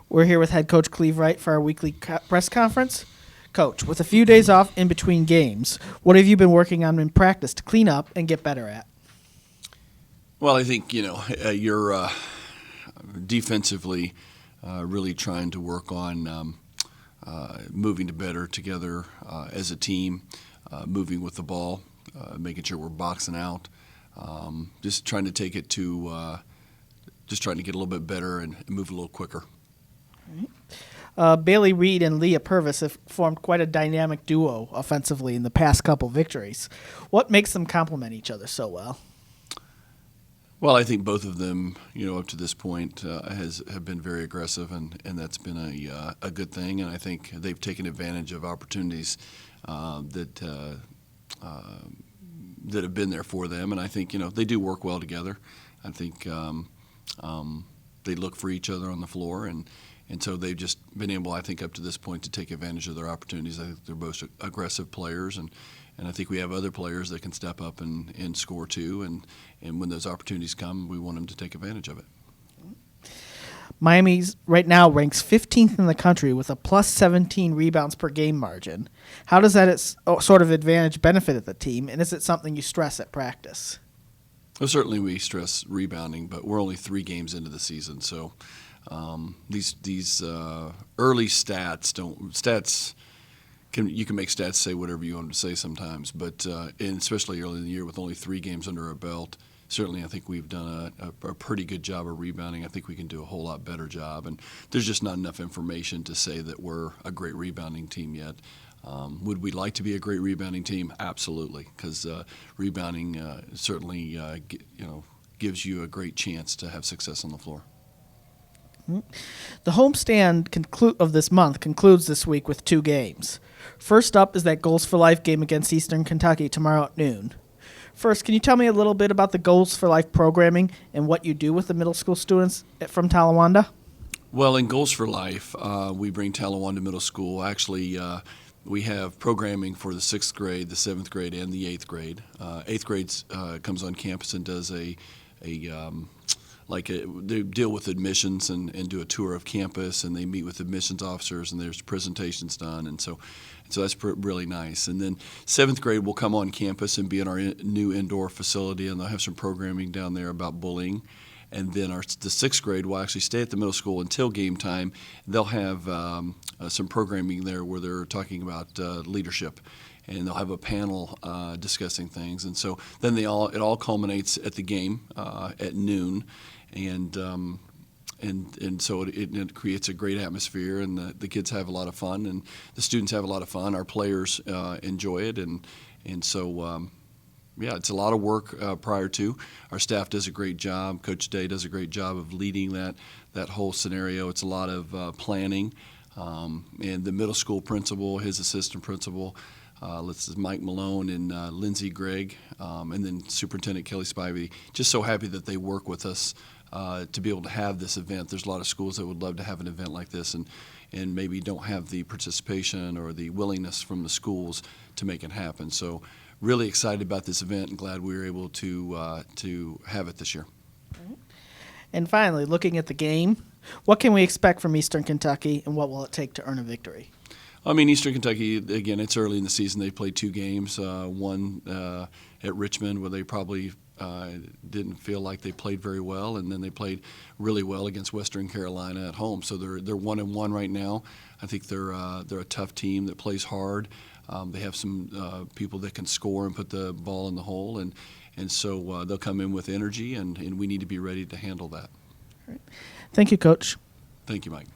We're here with head coach Cleve Wright for our weekly press conference. Coach, with a few days off in between games, what have you been working on in practice to clean up and get better at? Well, I think, you're defensively really trying to work on moving to better together as a team, moving with the ball, making sure we're boxing out, just trying to take it to just trying to get a little bit better and move a little quicker. Bailey Reed and Leah Purvis have formed quite a dynamic duo offensively in the past couple victories. What makes them complement each other so well? Well, I think both of them, up to this point, have been very aggressive, and that's been a good thing. And I think they've taken advantage of opportunities that have been there for them. And I think they do work well together. I think they look for each other on the floor, and so they've just been able, I think, up to this point, to take advantage of their opportunities. I think they're both aggressive players, and I think we have other players that can step up and score too. And when those opportunities come, we want them to take advantage of it. Miami's right now ranks 15th in the country with a plus 17 rebounds per game margin. How does that sort of advantage benefit the team, and is it something you stress at practice? Well, certainly we stress rebounding, but we're only 3 games into the season, so these early stats you can make stats say whatever you want to say sometimes, but and especially early in the year with only 3 games under our belt, certainly I think we've done a pretty good job of rebounding. I think we can do a whole lot better job, and there's just not enough information to say that we're a great rebounding team yet. Would we like to be a great rebounding team? Absolutely, because rebounding certainly gives you a great chance to have success on the floor. The homestand of this month concludes this week with 2 games. First up is that Goals for Life game against Eastern Kentucky tomorrow at noon. First, can you tell me a little bit about the Goals for Life programming and what you do with the middle school students from Talawanda? Well, in Goals for Life, we bring Talawanda Middle School. Actually, we have programming for the 6th grade, the 7th grade, and the 8th grade. 8th grade comes on campus and does they deal with admissions and do a tour of campus, and they meet with admissions officers, and there's presentations done, and so that's really nice. And then 7th grade will come on campus and be in our new indoor facility, and they'll have some programming down there about bullying. And then the 6th grade will actually stay at the middle school until game time. They'll have some programming there where they're talking about leadership, and they'll have a panel discussing things. And so then it all culminates at the game at noon, and so it creates a great atmosphere, and the kids have a lot of fun, and the students have a lot of fun. Our players enjoy it, and so. Yeah, it's a lot of work prior to. Our staff does a great job. Coach Day does a great job of leading that whole scenario. It's a lot of planning. And the middle school principal, his assistant principal, Mike Malone and Lindsey Gregg, and then Superintendent Kelly Spivey. Just so happy that they work with us to be able to have this event. There's a lot of schools that would love to have an event like this and maybe don't have the participation or the willingness from the schools to make it happen. So really excited about this event and glad we were able to have it this year. And finally, looking at the game, what can we expect from Eastern Kentucky, and what will it take to earn a victory? I mean, Eastern Kentucky, again, it's early in the season. They played 2 games, one at Richmond where they probably didn't feel like they played very well, and then they played really well against Western Carolina at home. So they're 1-1 right now. I think they're a tough team that plays hard. They have some people that can score and put the ball in the hole, and so they'll come in with energy, and we need to be ready to handle that. All right. Thank you, Coach. Thank you, Mike.